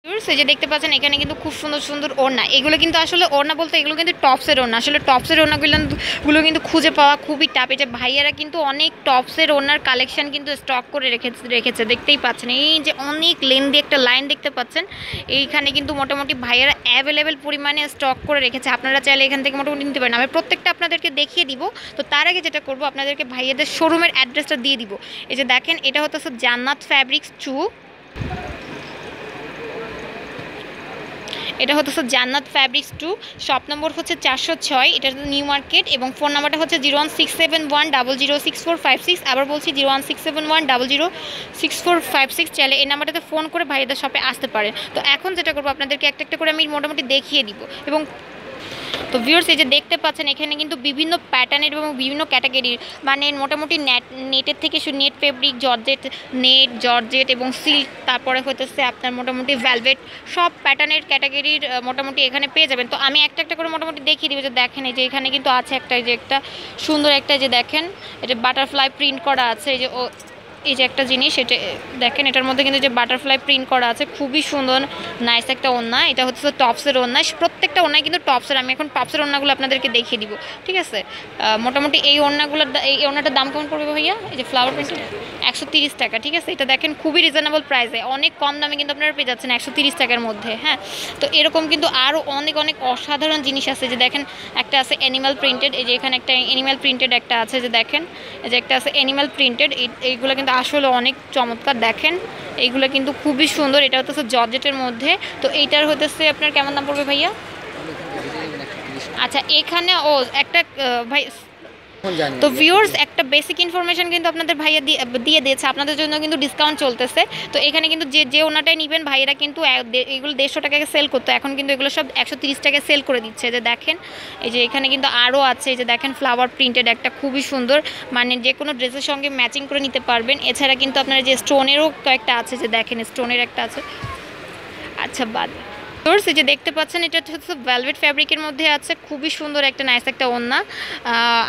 এই যে দেখতে পাচ্ছেন এখানে কিন্তু খুব সুন্দর সুন্দর ওড়না, এগুলো কিন্তু আসলে ওড়না বলতে এগুলো কিন্তু টপসের ওড়না। আসলে টপসের ওড়নাগুলো কিন্তু খুঁজে পাওয়া খুবই টাফ। এই যে ভাইয়ারা কিন্তু অনেক টপসের ওড়নার কালেকশন কিন্তু স্টক করে রেখেছে দেখতেই পাচ্ছেন। এই যে অনেক লেন্দি একটা লাইন দেখতে পাচ্ছেন, এইখানে কিন্তু মোটামুটি ভাইয়ারা অ্যাভেলেবেল পরিমাণে স্টক করে রেখেছে। আপনারা চাইলে এখান থেকে মোটামুটি নিতে পারেন। আমি প্রত্যেকটা আপনাদেরকে দেখিয়ে দিব। তো তার আগে যেটা করবো, আপনাদেরকে ভাইয়াদের শোরুমের অ্যাড্রেসটা দিয়ে দিব। এই যে দেখেন, এটা হচ্ছে জান্নাত ফ্যাব্রিক্স 2, এটা হচ্ছে জান্নাত ফ্যাব্রিক্স 2, শপ নম্বর হচ্ছে 406, এটা হচ্ছে নিউ মার্কেট, এবং ফোন নাম্বারটা হচ্ছে 01671006456। আবার বলছি 01671006456। চাইলে এই নাম্বারটাতে ফোন করে ভাইয়াদের শপে আসতে পারেন। তো এখন যেটা করবো, আপনাদেরকে একটা একটা করে আমি মোটামুটি দেখিয়ে দিব। এবং তো ভিউয়ার্স, এই যে দেখতে পাচ্ছেন এখানে কিন্তু বিভিন্ন প্যাটার্নের এবং বিভিন্ন ক্যাটাগরির, মানে মোটামুটি নেটের থেকে নেট ফেব্রিক, জর্জেট এবং সিল্ক, তারপরে হতেছে আপনার মোটামুটি ভেলভেট, সব প্যাটার্নের ক্যাটাগরির মোটামুটি এখানে পেয়ে যাবেন। তো আমি একটা একটা করে মোটামুটি দেখিয়ে দিব। যে দেখেন, এই যে এখানে কিন্তু আছে একটা, এই যে একটা সুন্দর একটা, যে দেখেন এটা বাটারফ্লাই প্রিন্ট করা আছে। এই যে একটা জিনিস, এটা দেখেন, এটার মধ্যে কিন্তু যে বাটারফ্লাই প্রিন্ট করা আছে, খুবই সুন্দর নাইস একটা ওড়না। এটা হচ্ছে টপসের ওড়না, প্রত্যেকটা ওড়নায় কিন্তু টপসের। আমি এখন টপসের ওড়নাগুলো আপনাদেরকে দেখিয়ে দিব, ঠিক আছে। মোটামুটি এই ওড়নাটার দাম কেমন পড়বে ভাইয়া? এই যে ফ্লাওয়ার প্রিন্টের 130 টাকা, ঠিক আছে। এটা দেখেন খুবই রিজনেবল প্রাইসে, অনেক কম দামে কিন্তু আপনারা পেয়ে যাচ্ছেন 130 টাকার মধ্যে। হ্যাঁ, তো এরকম কিন্তু আরও অনেক অনেক অসাধারণ জিনিস আছে। যে দেখেন, একটা আছে অ্যানিমাল প্রিন্টেড, এই যে এখানে একটা অ্যানিমাল প্রিন্টেড একটা আছে, যে দেখেন এই যে একটা আছে অ্যানিমাল প্রিন্টেড। এইগুলো কিন্তু আসলে অনেক চমৎকার। দেখেন এইগুলো কিন্তু খুবই সুন্দর। এটা হচ্ছে জর্জেটের মধ্যে। তো এইটার হতেছে আপনার কেমন দাম পড়বে ভাইয়া? আচ্ছা, এখানে একটা ভাই, তো ভিউয়ার্স একটা বেসিক ইনফরমেশন কিন্তু আপনাদের ভাইয়া দিয়ে দিয়েছে, আপনাদের জন্য কিন্তু ডিসকাউন্ট চলতেছে। তো এখানে কিন্তু যে ওনাটাই নেবেন, ভাইয়েরা কিন্তু এগুলো 150 টাকায় সেল করতো, এখন কিন্তু এগুলো সব 130 টাকায় সেল করে দিচ্ছে। যে দেখেন, এই যে এখানে কিন্তু আরও আছে, এই যে দেখেন ফ্লাওয়ার প্রিন্টেড একটা, খুবই সুন্দর, মানে যে কোনো ড্রেসের সঙ্গে ম্যাচিং করে নিতে পারবেন। এছাড়া কিন্তু আপনার যে স্টোনেরও কয়েকটা আছে, যে দেখেন স্টোনের একটা আছে। আচ্ছা, বাদ এই যে দেখতে পাচ্ছেন, এটা হচ্ছে ভেলভেট ফ্যাব্রিকের মধ্যে আছে, খুবই সুন্দর একটা নাইস একটা ওড়না।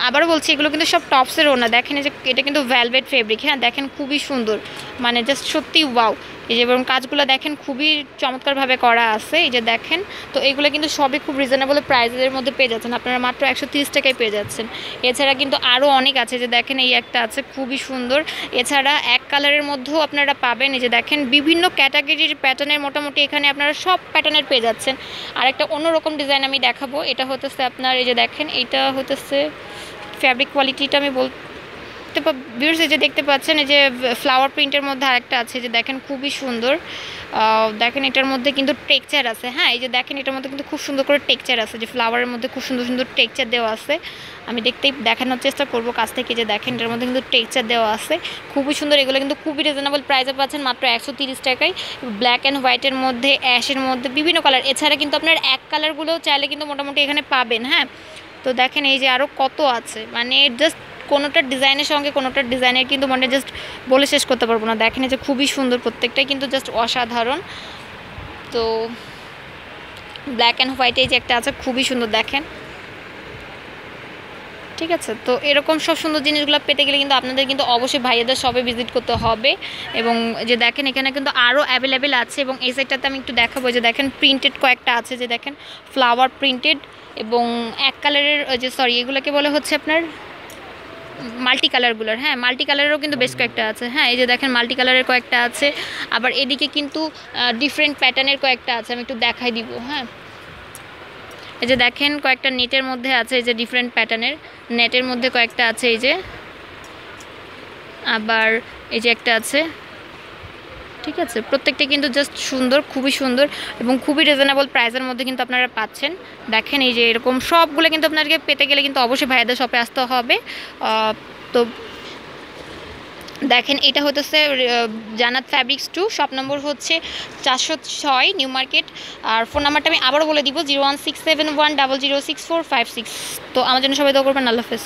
আবারও বলছি, এগুলো কিন্তু সব টপসের ওড়না। দেখেন, এই যে এটা কিন্তু ভেলভেট ফ্যাব্রিক। হ্যাঁ, দেখেন খুবই সুন্দর, মানে জাস্ট সত্যি ওয়াও। এই যে এবং কাজগুলো দেখেন খুবই চমৎকারভাবে করা আছে। এই যে দেখেন, তো এগুলো কিন্তু সবই খুব রিজনেবল প্রাইসের মধ্যে পেয়ে যাচ্ছেন, আপনারা মাত্র 130 টাকায় পেয়ে যাচ্ছেন। এছাড়া কিন্তু আরও অনেক আছে, যে দেখেন এই একটা আছে খুবই সুন্দর। এছাড়া এক কালারের মধ্যেও আপনারা পাবেন। এই যে দেখেন বিভিন্ন ক্যাটাগরির প্যাটার্নের মোটামুটি এখানে আপনারা সব প্যাটার্নের পেয়ে যাচ্ছেন। আর একটা অন্যরকম ডিজাইন আমি দেখাবো, এটা হতেছে আপনার, এই যে দেখেন এইটা হতেছে ফ্যাব্রিক কোয়ালিটিটা আমি ভিউয়ার্স, এই যে দেখতে পাচ্ছেন, এই যে ফ্লাওয়ার প্রিন্টের মধ্যে আরেকটা আছে, যে দেখেন খুবই সুন্দর। দেখেন এটার মধ্যে কিন্তু টেক্সচার আছে। হ্যাঁ, এই যে দেখেন এটার মধ্যে কিন্তু খুব সুন্দর করে টেক্সচার আছে, যে ফ্লাওয়ারের মধ্যে খুব সুন্দর সুন্দর টেক্সচার দেওয়া আছে। আমি দেখানোর চেষ্টা করবো কাছ থেকে। যে দেখেন এটার মধ্যে কিন্তু টেক্সচার দেওয়া আছে, খুবই সুন্দর। এগুলো কিন্তু খুবই রিজনেবল প্রাইসে পাচ্ছেন মাত্র 130 টাকায়। ব্ল্যাক অ্যান্ড হোয়াইটের মধ্যে, অ্যাশের মধ্যে বিভিন্ন কালার। এছাড়া কিন্তু আপনার এক কালারগুলোও চাইলে কিন্তু মোটামুটি এখানে পাবেন। হ্যাঁ, তো দেখেন এই যে আরও কত আছে, মানে জাস্ট কোনোটার ডিজাইনের সঙ্গে কোনোটার ডিজাইনের কিন্তু মানে জাস্ট বলে শেষ করতে পারবো না। দেখেন যে খুবই সুন্দর, প্রত্যেকটাই কিন্তু জাস্ট অসাধারণ। তো ব্ল্যাক অ্যান্ড হোয়াইটে যে একটা আছে, খুবই সুন্দর, দেখেন, ঠিক আছে। তো এরকম সব সুন্দর জিনিসগুলো পেতে গেলে কিন্তু আপনাদের কিন্তু অবশ্যই ভাইয়াদের শপে ভিজিট করতে হবে। এবং যে দেখেন এখানে কিন্তু আরও অ্যাভেলেবেল আছে। এবং এই সাইডটাতে আমি একটু দেখাবো, যে দেখেন প্রিন্টেড কয়েকটা আছে, যে দেখেন ফ্লাওয়ার প্রিন্টেড এবং এক কালারের, যে সরি এগুলোকে বলে হচ্ছে আপনার মাল্টি কালারগুলোর। হ্যাঁ, মাল্টি কালারেরও কিন্তু বেশ কয়েকটা আছে। হ্যাঁ, এই যে দেখেন মাল্টি কালারের কয়েকটা আছে। আবার এদিকে কিন্তু ডিফারেন্ট প্যাটার্নের কয়েকটা আছে, আমি একটু দেখাই দিব। হ্যাঁ, এই যে দেখেন কয়েকটা নেটের মধ্যে আছে, এই যে ডিফারেন্ট প্যাটার্নের নেটের মধ্যে কয়েকটা আছে। এই যে আবার এই যে একটা আছে, ঠিক আছে। প্রত্যেকটা কিন্তু জাস্ট সুন্দর, খুবই সুন্দর এবং খুবই রিজনেবল প্রাইসের মধ্যে কিন্তু আপনারা পাচ্ছেন। দেখেন এই যে এরকম সবগুলো কিন্তু আপনাদেরকে পেতে গেলে কিন্তু অবশ্যই ভাইয়াদের শপে আসতে হবে। তো দেখেন এটা হতেছে জান্নাত ফ্যাব্রিক্স 2, শপ নম্বর হচ্ছে 406, নিউ মার্কেট। আর ফোন নাম্বারটা আমি আবারও বলে দিব, 01671006456। তো আমার জন্য সবাই দোয়া করবেন। আল্লাহ হাফেজ।